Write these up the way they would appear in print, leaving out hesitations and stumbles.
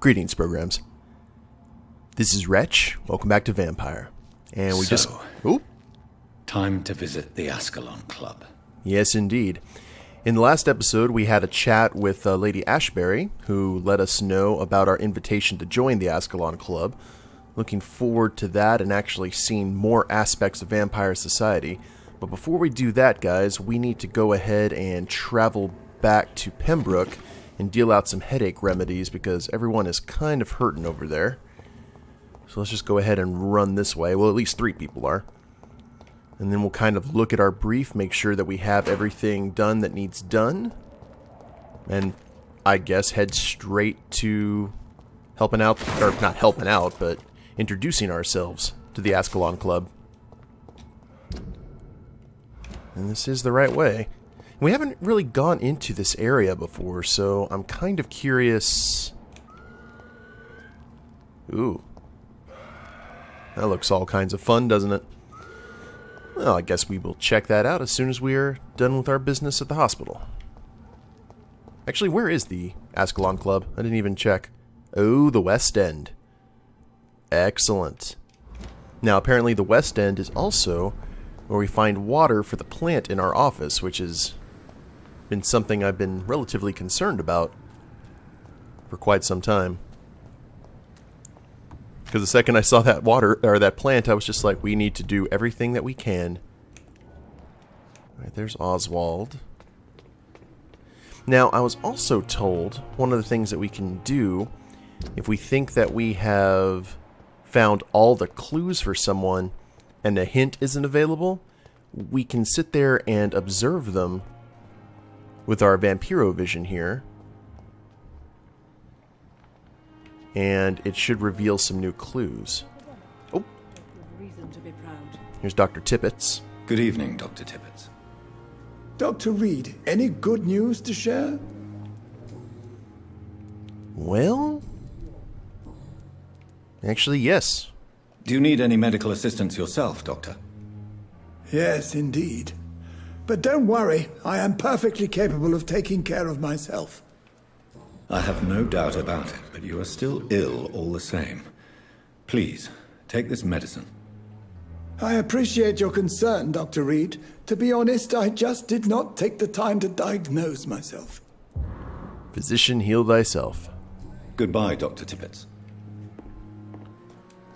Greetings, programs. This is Wretch. Welcome back to Vampyr. And we Time to visit the Ascalon Club. Yes, indeed. In the last episode, we had a chat with Lady Ashbury, who let us know about our invitation to join the Ascalon Club. Looking forward to that and actually seeing more aspects of vampire society. But before we do that, guys, we need to go ahead and travel back to Pembroke and deal out some headache remedies because everyone is kind of hurting over there. So let's just go ahead and run this way. Well, at least 3 people are. And then we'll kind of look at our brief, make sure that we have everything done that needs done. And I guess head straight to helping out, or not helping out, but introducing ourselves to the Ascalon Club. And this is the right way. We haven't really gone into this area before, so I'm kind of curious. Ooh. That looks all kinds of fun, doesn't it? Well, I guess we will check that out as soon as we are done with our business at the hospital. Actually, where is the Ascalon Club? I didn't even check. Oh, the West End. Excellent. Now, apparently the West End is also where we find water for the plant in our office, which has been something I've been relatively concerned about for quite some time. Because the second I saw that water, or that plant, I was just like, we need to do everything that we can. Alright, there's Oswald. Now, I was also told one of the things that we can do, if we think that we have found all the clues for someone and a hint isn't available, we can sit there and observe them with our Vampiro vision here. And it should reveal some new clues. Oh. Here's Dr. Tippets. Good evening, Dr. Tippets. Dr. Reid, any good news to share? Well, actually, yes. Do you need any medical assistance yourself, Doctor? Yes, indeed. But don't worry, I am perfectly capable of taking care of myself. I have no doubt about it, but you are still ill all the same. Please, take this medicine. I appreciate your concern, Dr. Reid. To be honest, I just did not take the time to diagnose myself. Physician, heal thyself. Goodbye, Dr. Tippets.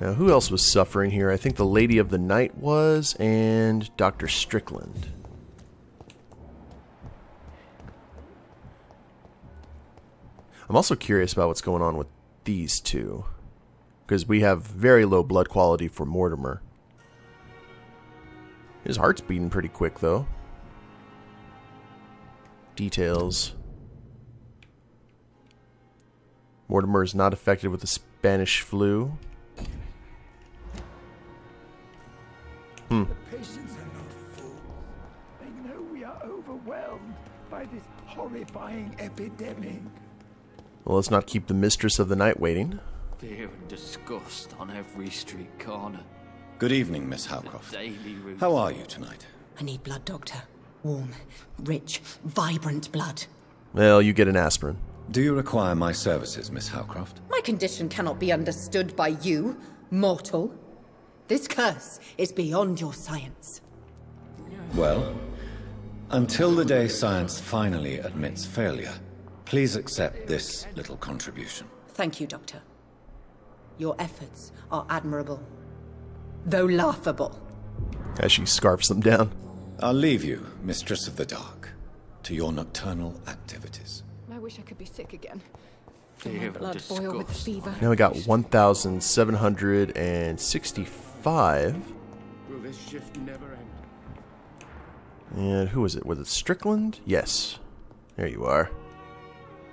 Now, who else was suffering here? I think the Lady of the Night was, and Dr. Strickland. I'm also curious about what's going on with these two, because we have very low blood quality for Mortimer. His heart's beating pretty quick, though. Details. Mortimer is not affected with the Spanish flu. The patients are not fools. They know we are overwhelmed by this horrifying epidemic. Well, let's not keep the Mistress of the Night waiting. Fear and disgust on every street corner. Good evening, Miss Howcroft. How are you tonight? I need blood, Doctor. Warm, rich, vibrant blood. Well, you get an aspirin. Do you require my services, Miss Howcroft? My condition cannot be understood by you, mortal. This curse is beyond your science. Well, until the day science finally admits failure, please accept this little contribution. Thank you, Doctor. Your efforts are admirable, though laughable. As she scarfs them down. I'll leave you, Mistress of the Dark, to your nocturnal activities. I wish I could be sick again. Fear and Blood boil with disgust. fever. Now we got 1,765. Will this shift never end? And who was it? Was it Strickland? Yes. There you are.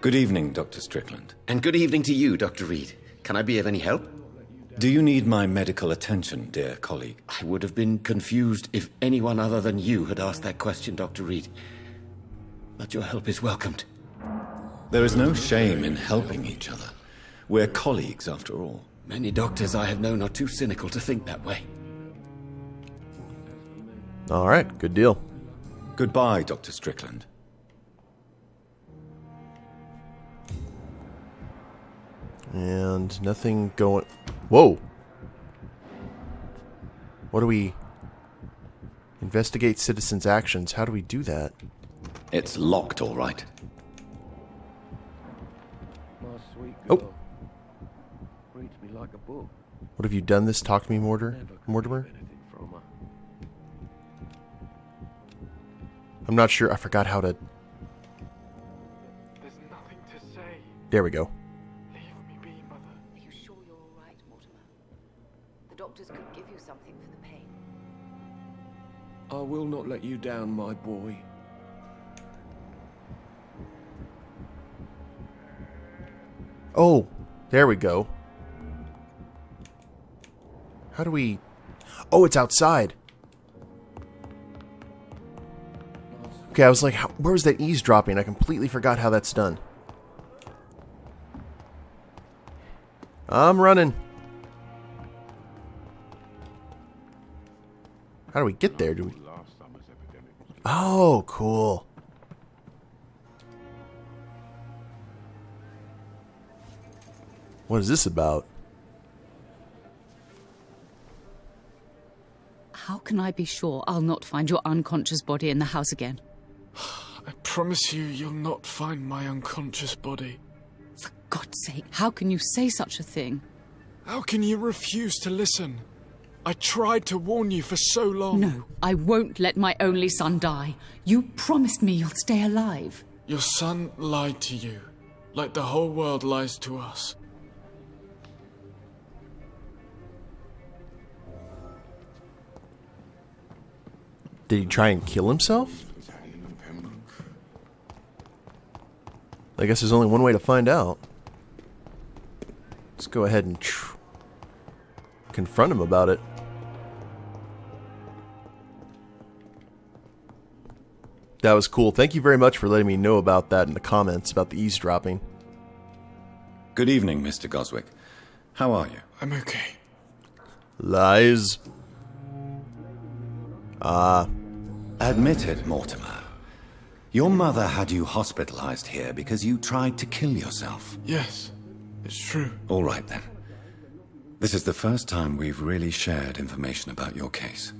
Good evening, Dr. Strickland. And good evening to you, Dr. Reid. Can I be of any help? Do you need my medical attention, dear colleague? I would have been confused if anyone other than you had asked that question, Dr. Reid. But your help is welcomed. There is no shame in helping each other. We're colleagues, after all. Many doctors I have known are too cynical to think that way. All right, good deal. Goodbye, Dr. Strickland. And nothing going... Whoa! What do we... Investigate citizens' actions. How do we do that? It's locked, all right. My sweet Oh. girl. Reads me like a book. What have you done this? Talk to me, Never could Mortimer? keep anything from her. I'm not sure. I forgot how to... There's nothing to say. There we go. Leave me be, Mother. Are you sure you're all right, Mortimer? The doctors could give you something for the pain. I will not let you down, my boy. Oh, there we go. How do we... Oh, it's outside. Okay, I was like, where was that eavesdropping? I completely forgot how that's done. I'm running. How do we get there? Do we... Oh, cool. What is this about? How can I be sure I'll not find your unconscious body in the house again? I promise you, you'll not find my unconscious body. For God's sake, how can you say such a thing? How can you refuse to listen? I tried to warn you for so long. No, I won't let my only son die. You promised me you'll stay alive. Your son lied to you, like the whole world lies to us. Did he try and kill himself? I guess there's only one way to find out. Let's go ahead and confront him about it. That was cool. Thank you very much for letting me know about that in the comments about the eavesdropping. Good evening, Mr. Goswick. How are you? I'm okay. Lies. Admit it, Mortimer. Your mother had you hospitalized here because you tried to kill yourself. Yes, it's true. All right, then. This is the first time we've really shared information about your case.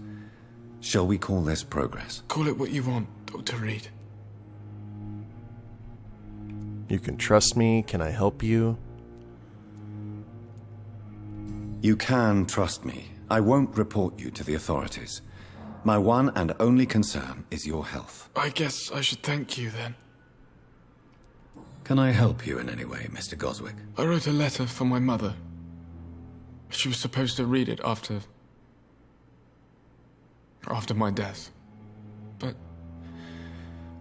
Shall we call this progress? Call it what you want, Dr. Reid. You can trust me. Can I help you? You can trust me. I won't report you to the authorities. My one and only concern is your health. I guess I should thank you then. Can I help you in any way, Mr. Goswick? I wrote a letter for my mother. She was supposed to read it after my death. But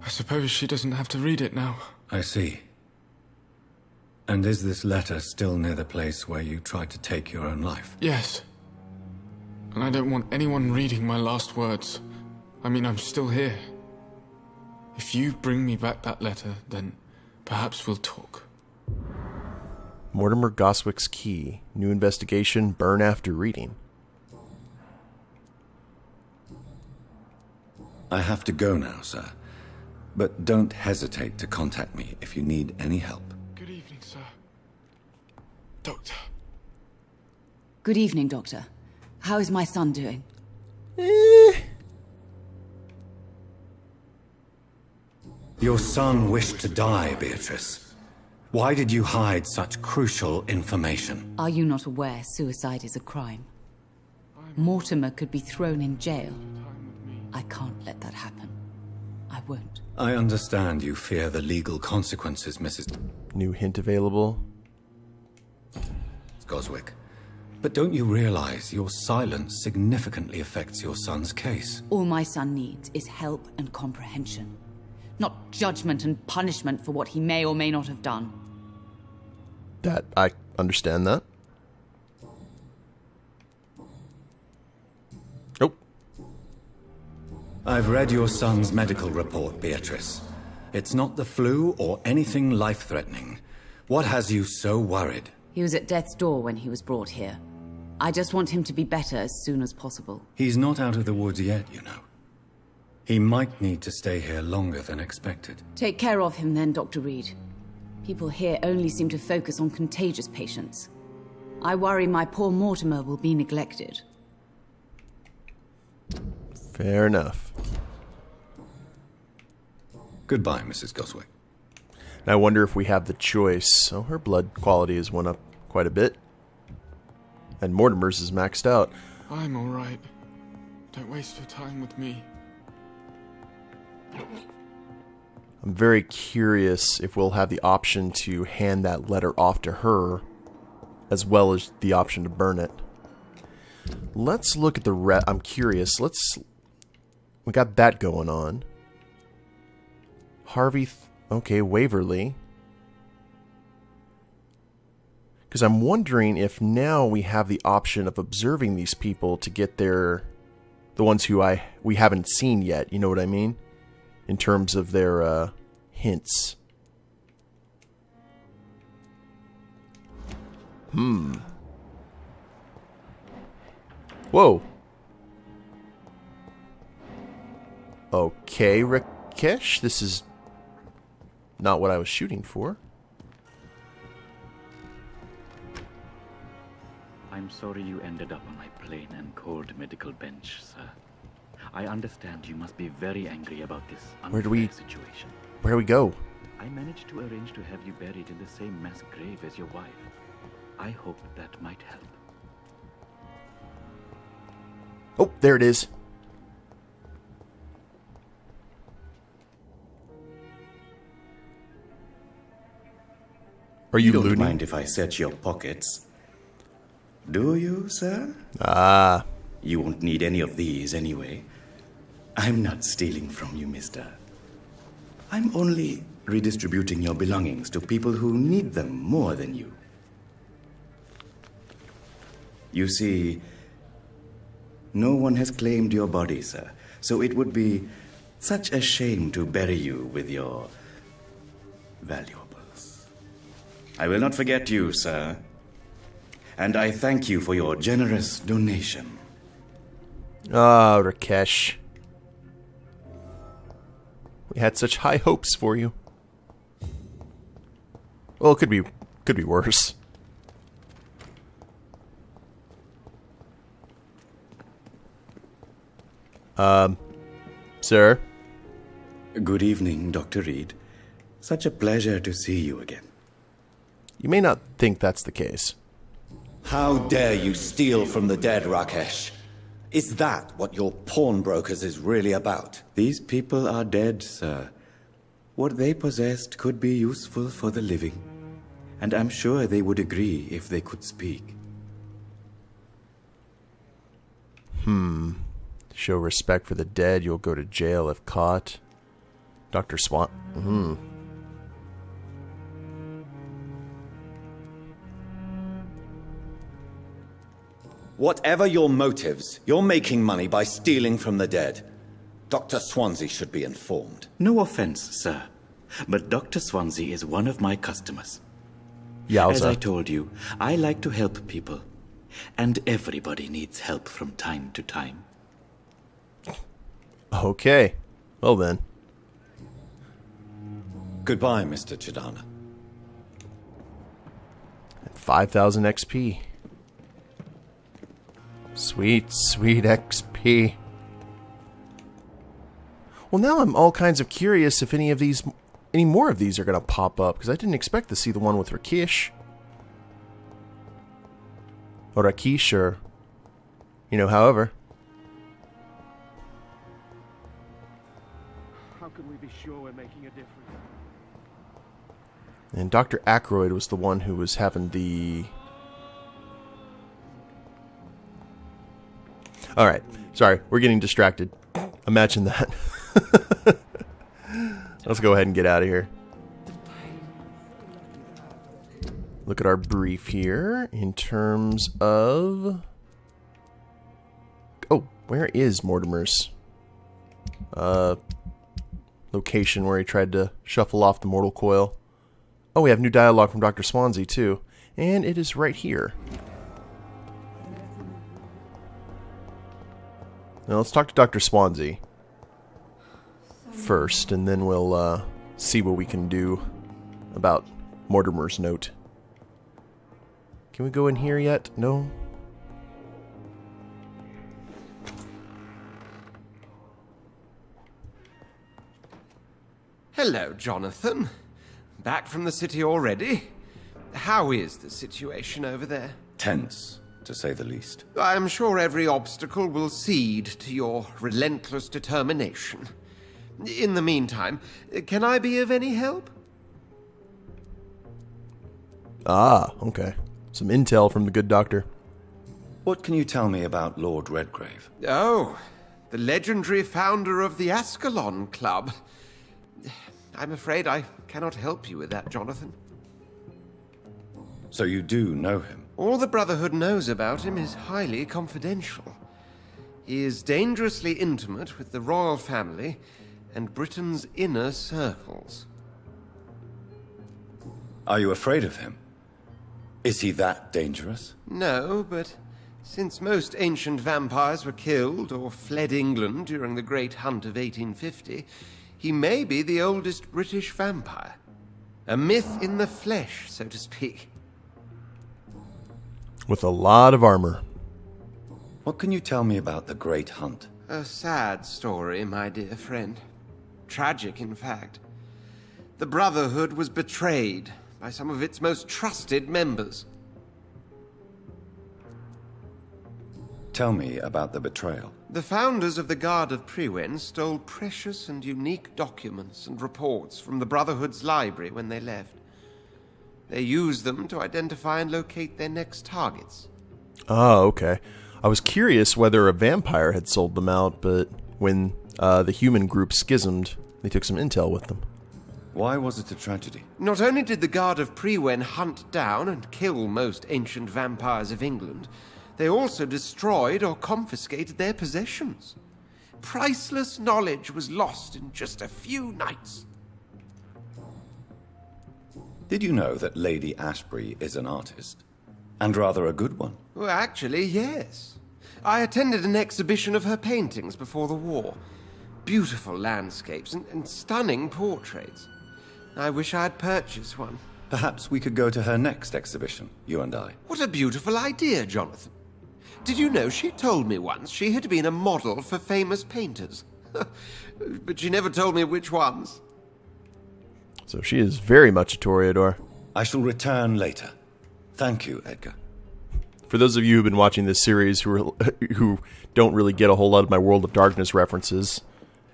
I suppose she doesn't have to read it now. I see. And is this letter still near the place where you tried to take your own life? Yes. And I don't want anyone reading my last words. I mean, I'm still here. If you bring me back that letter, then perhaps we'll talk. Mortimer Goswick's key. New investigation. Burn after reading. I have to go now, sir. But don't hesitate to contact me if you need any help. Good evening, sir. Doctor. Good evening, Doctor. How is my son doing? Your son wished to die, Beatrice. Why did you hide such crucial information? Are you not aware suicide is a crime? Mortimer could be thrown in jail. I can't let that happen. I won't. I understand you fear the legal consequences, Mrs. New hint available. Goswick. But don't you realize your silence significantly affects your son's case? All my son needs is help and comprehension. Not judgment and punishment for what he may or may not have done. That, I understand that. Oh. I've read your son's medical report, Beatrice. It's not the flu or anything life-threatening. What has you so worried? He was at death's door when he was brought here. I just want him to be better as soon as possible. He's not out of the woods yet, you know. He might need to stay here longer than expected. Take care of him then, Dr. Reid. People here only seem to focus on contagious patients. I worry my poor Mortimer will be neglected. Fair enough. Goodbye, Mrs. Goswick. And I wonder if we have the choice. Oh, her blood quality has went up quite a bit. And Mortimer's is maxed out. I'm alright. Don't waste your time with me. I'm very curious if we'll have the option to hand that letter off to her, as well as the option to burn it. Let's look at the I'm curious. We got that going on. Harvey... okay, Waverly. Because I'm wondering if now we have the option of observing these people to get the ones who we haven't seen yet, you know what I mean? In terms of their hints. Whoa. Okay, Rakesh, this is not what I was shooting for. I'm sorry you ended up on my plain and cold medical bench, sir. I understand you must be very angry about this unfair situation. Where do we go? I managed to arrange to have you buried in the same mass grave as your wife. I hope that might help. Oh, there it is. Are you don't looting? Mind if I search your pockets? Do you, sir? Ah. You won't need any of these anyway. I'm not stealing from you, mister. I'm only redistributing your belongings to people who need them more than you. You see, no one has claimed your body, sir, so it would be such a shame to bury you with your valuables. I will not forget you, sir, and I thank you for your generous donation. Ah, Rakesh. We had such high hopes for you. Well, it could be worse. Sir? Good evening, Dr. Reid. Such a pleasure to see you again. You may not think that's the case. How dare you steal from the dead, Rakesh? Is that what your pawnbrokers is really about? These people are dead, sir. What they possessed could be useful for the living, and I'm sure they would agree if they could speak. Show respect for the dead, you'll go to jail if caught. Dr. Swan... Whatever your motives, you're making money by stealing from the dead. Dr. Swansea should be informed. No offense, sir, but Dr. Swansea is one of my customers. Yowza. As I told you, I like to help people, and everybody needs help from time to time. Okay. Well then. Goodbye, Mr. Chidana. 5,000 XP. Sweet, sweet XP. Well, now I'm all kinds of curious if any more of these are going to pop up, because I didn't expect to see the one with Rakesh. Or Rakesh, or... however. How can we be sure we're making a difference? And Dr. Aykroyd was the one who was having the... Alright, sorry, we're getting distracted. Imagine that. Let's go ahead and get out of here. Look at our brief here in terms of... Oh, where is Mortimer's location where he tried to shuffle off the mortal coil? Oh, we have new dialogue from Dr. Swansea, too. And it is right here. Now, let's talk to Dr. Swansea first, and then we'll see what we can do about Mortimer's note. Can we go in here yet? No? Hello, Jonathan. Back from the city already? How is the situation over there? Tense, to say the least. I'm sure every obstacle will cede to your relentless determination. In the meantime, can I be of any help? Ah, okay. Some intel from the good doctor. What can you tell me about Lord Redgrave? Oh, the legendary founder of the Ascalon Club. I'm afraid I cannot help you with that, Jonathan. So you do know him? All the Brotherhood knows about him is highly confidential. He is dangerously intimate with the royal family and Britain's inner circles. Are you afraid of him? Is he that dangerous? No, but since most ancient vampires were killed or fled England during the Great Hunt of 1850, he may be the oldest British vampire. A myth in the flesh, so to speak. With a lot of armor. What can you tell me about the Great Hunt? A sad story, my dear friend. Tragic, in fact. The Brotherhood was betrayed by some of its most trusted members. Tell me about the betrayal. The founders of the Guard of Priwen stole precious and unique documents and reports from the Brotherhood's library when they left. They used them to identify and locate their next targets. Oh, okay. I was curious whether a vampire had sold them out, but when the human group schismed, they took some intel with them. Why was it a tragedy? Not only did the Guard of Priwen hunt down and kill most ancient vampires of England, they also destroyed or confiscated their possessions. Priceless knowledge was lost in just a few nights. Did you know that Lady Ashbury is an artist? And rather a good one? Well, actually, yes. I attended an exhibition of her paintings before the war. Beautiful landscapes and stunning portraits. I wish I had purchased one. Perhaps we could go to her next exhibition, you and I. What a beautiful idea, Jonathan. Did you know she told me once she had been a model for famous painters? But she never told me which ones. So she is very much a Toreador. I shall return later. Thank you, Edgar. For those of you who've been watching this series who don't really get a whole lot of my World of Darkness references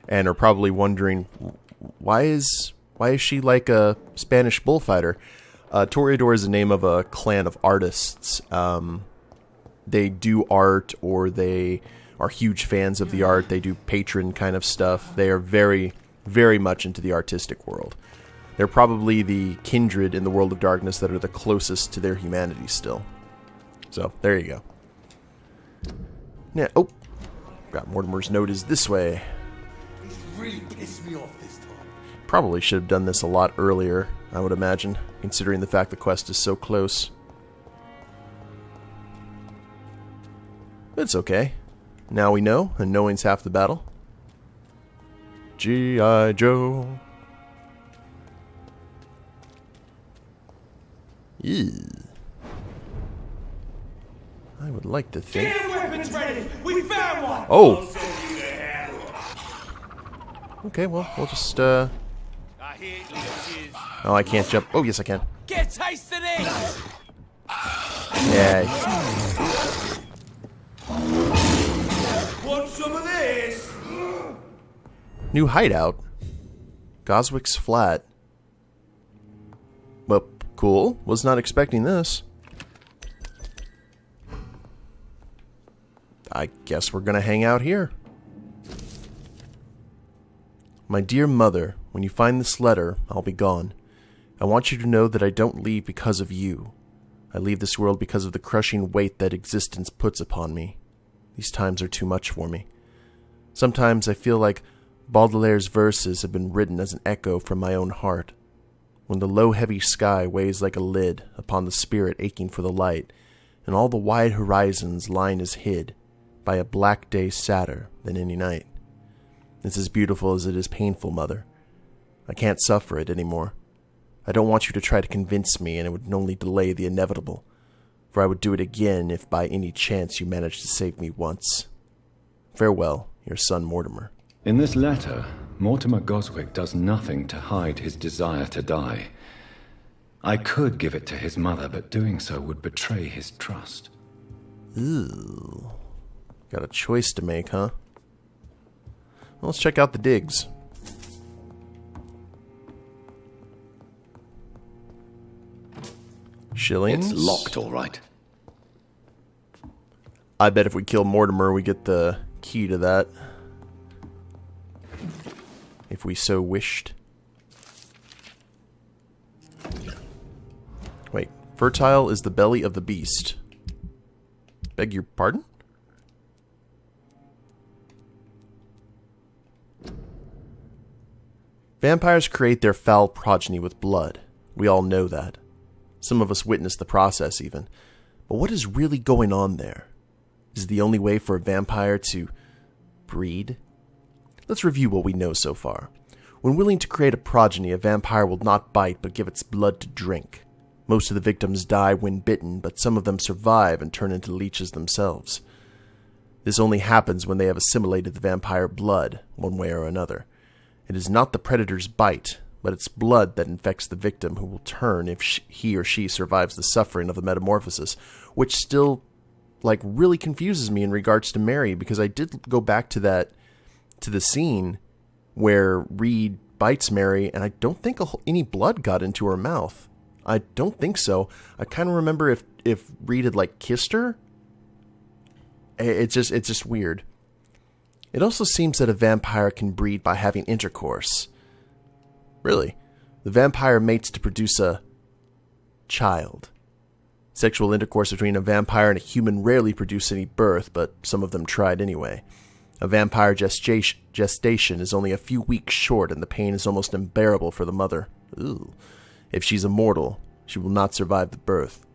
and are probably wondering, why is she like a Spanish bullfighter? Toreador is the name of a clan of artists. They do art, or they are huge fans of the art. They do patron kind of stuff. They are very, very much into the artistic world. They're probably the kindred in the World of Darkness that are the closest to their humanity still. So, there you go. Yeah, oh, got Mortimer's note is this way. He's really pissed me off this time. Probably should have done this a lot earlier, I would imagine, considering the fact the quest is so close. But it's okay. Now we know, and knowing's half the battle. G.I. Joe. Ew. I would like to think. Get your weapons ready! We found one! Oh! Okay, well, we'll just, Oh, I can't jump. Oh, yes, I can. Get a taste of this! Yeah. Want some of this? New hideout. Goswick's flat. Well, cool. Was not expecting this. I guess we're gonna hang out here. My dear mother, when you find this letter, I'll be gone. I want you to know that I don't leave because of you. I leave this world because of the crushing weight that existence puts upon me. These times are too much for me. Sometimes I feel like Baudelaire's verses have been written as an echo from my own heart. When the low heavy sky weighs like a lid upon the spirit aching for the light, and all the wide horizon's line is hid by a black day sadder than any night. It's as beautiful as it is painful, Mother. I can't suffer it any more. I don't want you to try to convince me, and it would only delay the inevitable. For I would do it again if by any chance you managed to save me once. Farewell, your son Mortimer. In this letter, Mortimer Goswick does nothing to hide his desire to die. I could give it to his mother, but doing so would betray his trust. Ooh. Got a choice to make, huh? Well, let's check out the digs. Shillings. It's locked, all right. I bet if we kill Mortimer, we get the key to that. If we so wished. Wait, fertile is the belly of the beast. Beg your pardon? Vampires create their foul progeny with blood. We all know that. Some of us witness the process even. But what is really going on there? Is it the only way for a vampire to breed? Let's review what we know so far. When willing to create a progeny, a vampire will not bite but give its blood to drink. Most of the victims die when bitten, but some of them survive and turn into leeches themselves. This only happens when they have assimilated the vampire blood, one way or another. It is not the predator's bite, but its blood that infects the victim, who will turn if he or she survives the suffering of the metamorphosis, which still, really confuses me in regards to Mary, because I did go back to the scene where Reid bites Mary, and I don't think any blood got into her mouth. I don't think so. I kind of remember if Reid had kissed her. It's just weird. It also seems that a vampire can breed by having intercourse. Really, the vampire mates to produce a child. Sexual intercourse between a vampire and a human rarely produce any birth, but some of them tried anyway. A vampire gestation is only a few weeks short, and the pain is almost unbearable for the mother. Ooh. If she's immortal, she will not survive the birth.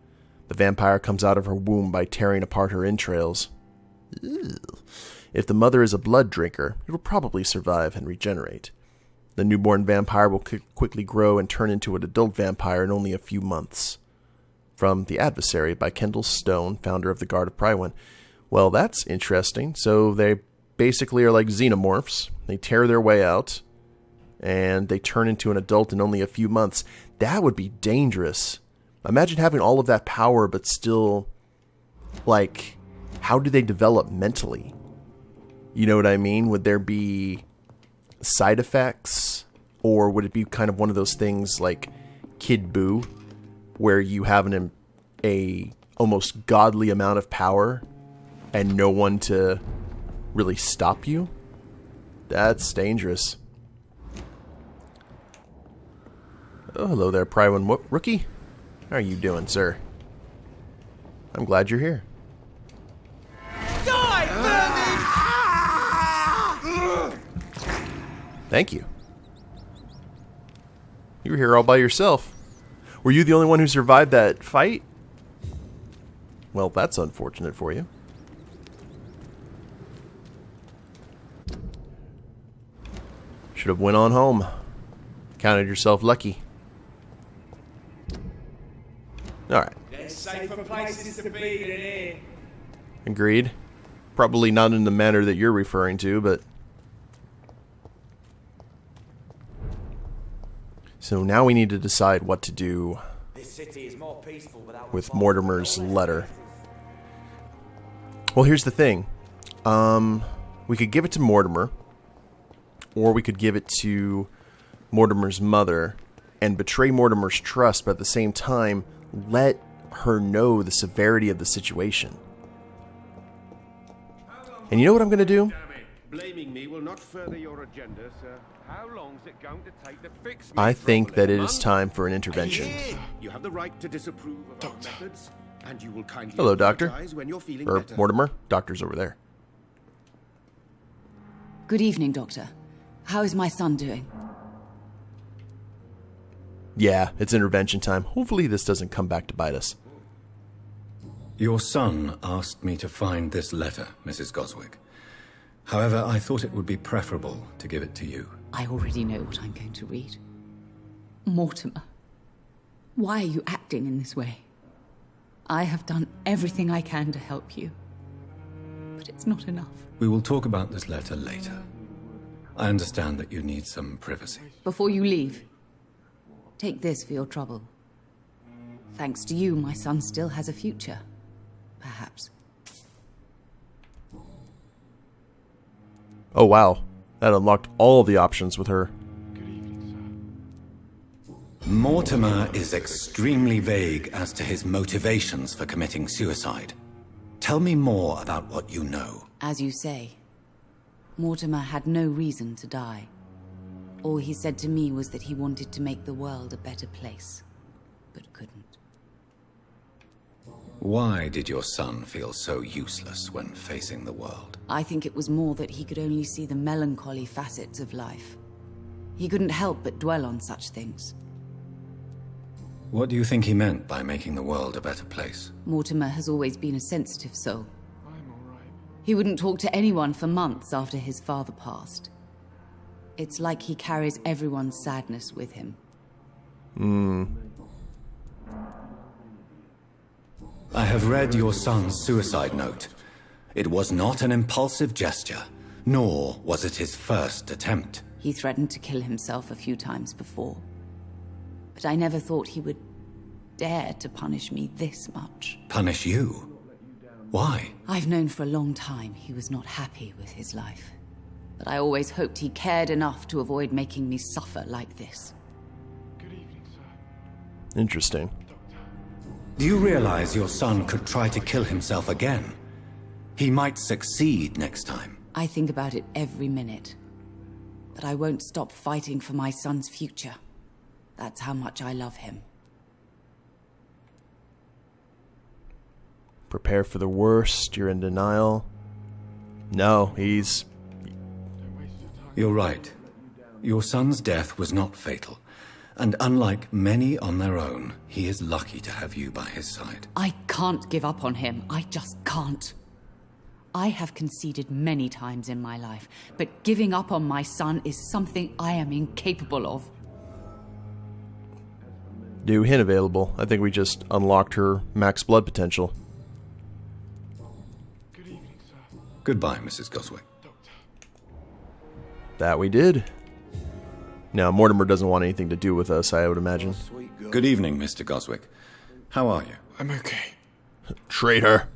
The vampire comes out of her womb by tearing apart her entrails. Ooh. If the mother is a blood drinker, it will probably survive and regenerate. The newborn vampire will quickly grow and turn into an adult vampire in only a few months. From The Adversary by Kendall Stone, founder of the Guard of Prywin. Well, that's interesting. So they basically are like xenomorphs. They tear their way out, and they turn into an adult in only a few months. That would be dangerous. Imagine having all of that power, but still, how do they develop mentally? You know what I mean? Would there be side effects? Or would it be kind of one of those things like Kid Buu, where you have a almost godly amount of power and no one to really stop you? That's dangerous. Oh, hello there, Prywin Rookie. How are you doing, sir? I'm glad you're here. Thank you. You were here all by yourself. Were you the only one who survived that fight? Well, that's unfortunate for you. Should have went on home. Counted yourself lucky. Alright. There's safer places to be than here. Agreed. Probably not in the manner that you're referring to, but... So now we need to decide what to do with Mortimer's letter. Well, here's the thing. We could give it to Mortimer, or we could give it to Mortimer's mother and betray Mortimer's trust, but at the same time, let her know the severity of the situation. And you know what I'm going to do? Blaming me will not further your agenda, sir. How long is it going to take to fix me? I think that it is time for an intervention. You have the right to disapprove of our methods, and you will kindly Hello, Doctor. apologize when you're feeling Or better. Mortimer. Doctor's over there. Good evening, Doctor. How is my son doing? Yeah, it's intervention time. Hopefully this doesn't come back to bite us. Your son asked me to find this letter, Mrs. Goswick. However, I thought it would be preferable to give it to you. I already know what I'm going to read. Mortimer, Why are you acting in this way? I have done everything I can to help you. But it's not enough. We will talk about this letter later. I understand that you need some privacy. Before you leave, take this for your trouble. Thanks to you, my son still has a future. Perhaps. Oh wow, that unlocked all the options with her. Mortimer is extremely vague as to his motivations for committing suicide. Tell me more about what you know. As you say, Mortimer had no reason to die. All he said to me was that he wanted to make the world a better place, but couldn't. Why did your son feel so useless when facing the world? I think it was more that he could only see the melancholy facets of life. He couldn't help but dwell on such things. What do you think he meant by making the world a better place? Mortimer has always been a sensitive soul. He wouldn't talk to anyone for months after his father passed. It's like he carries everyone's sadness with him. I have read your son's suicide note. It was not an impulsive gesture, nor was it his first attempt. He threatened to kill himself a few times before. But I never thought he would dare to punish me this much. Punish you? Why? I've known for a long time he was not happy with his life. But I always hoped he cared enough to avoid making me suffer like this. Good evening, sir. Interesting. Do you realize your son could try to kill himself again? He might succeed next time. I think about it every minute. But I won't stop fighting for my son's future. That's how much I love him. Prepare for the worst. You're in denial. No, he's... You're right. Your son's death was not fatal. And unlike many on their own, he is lucky to have you by his side. I can't give up on him. I just can't. I have conceded many times in my life, but giving up on my son is something I am incapable of. New hint available. I think we just unlocked her max blood potential. Good evening, sir. Goodbye, Mrs. Goswick. Doctor. That we did. Now, Mortimer doesn't want anything to do with us, I would imagine. Good evening, Mr. Goswick. How are you? I'm okay. Traitor.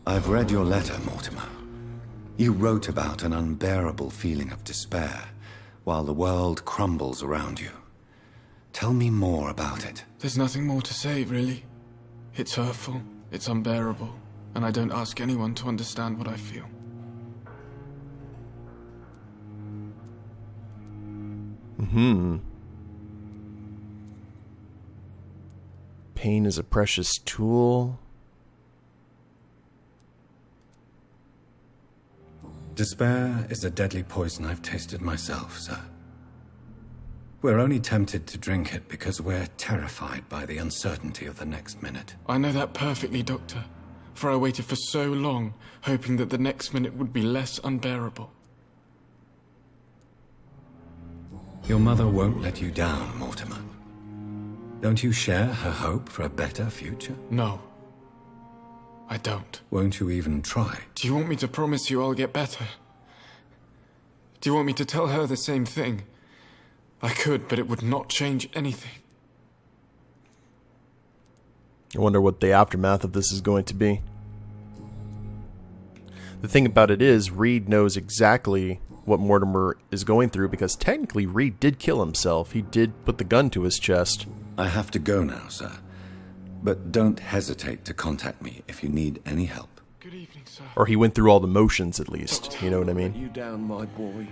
I've read your letter, Mortimer. You wrote about an unbearable feeling of despair while the world crumbles around you. Tell me more about it. There's nothing more to say, really. It's hurtful, it's unbearable, and I don't ask anyone to understand what I feel. Pain is a precious tool. Despair is a deadly poison I've tasted myself, sir. We're only tempted to drink it because we're terrified by the uncertainty of the next minute. I know that perfectly, Doctor, for I waited for so long, hoping that the next minute would be less unbearable. Your mother won't let you down, Mortimer. Don't you share her hope for a better future? No. I don't. Won't you even try? Do you want me to promise you I'll get better? Do you want me to tell her the same thing? I could, but it would not change anything. I wonder what the aftermath of this is going to be. The thing about it is, Reid knows exactly what Mortimer is going through because technically Reid did kill himself. He did put the gun to his chest. I have to go now, sir. But don't hesitate to contact me if you need any help. Good evening, sir. Or he went through all the motions at least. You know what I mean? You down, my boy.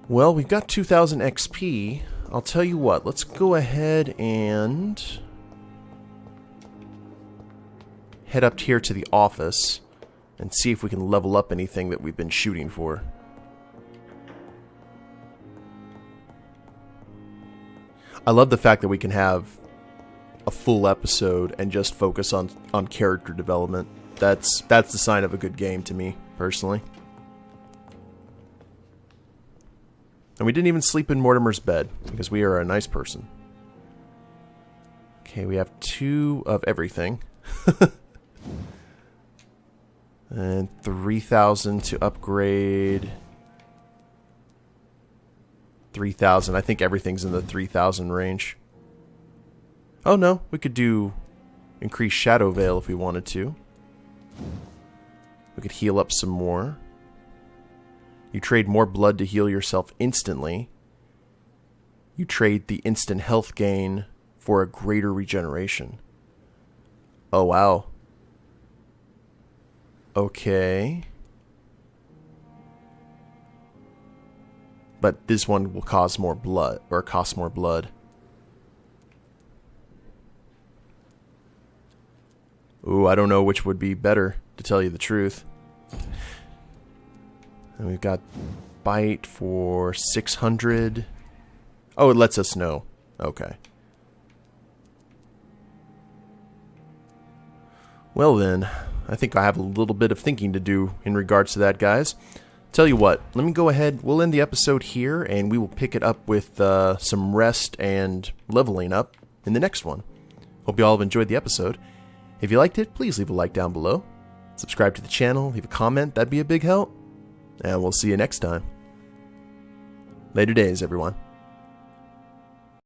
Well, we've got 2,000 XP. I'll tell you what, let's go ahead and head up here to the office and see if we can level up anything that we've been shooting for. I love the fact that we can have a full episode and just focus on character development. That's the sign of a good game to me, personally. And we didn't even sleep in Mortimer's bed, because we are a nice person. Okay, we have 2 of everything. And 3,000 to upgrade. 3,000. I think everything's in the 3,000 range. Oh no, we could do increased Shadow Veil if we wanted to. We could heal up some more. You trade more blood to heal yourself instantly. You trade the instant health gain for a greater regeneration. Oh wow. Okay. But this one will cause more blood, or cost more blood. Ooh, I don't know which would be better, to tell you the truth. And we've got Bite for 600. Oh, it lets us know. Okay. Well then, I think I have a little bit of thinking to do in regards to that, guys. Tell you what, let me go ahead, we'll end the episode here, and we will pick it up with some rest and leveling up in the next one. Hope you all have enjoyed the episode. If you liked it, please leave a like down below. Subscribe to the channel, leave a comment, that'd be a big help. And we'll see you next time. Later days, everyone.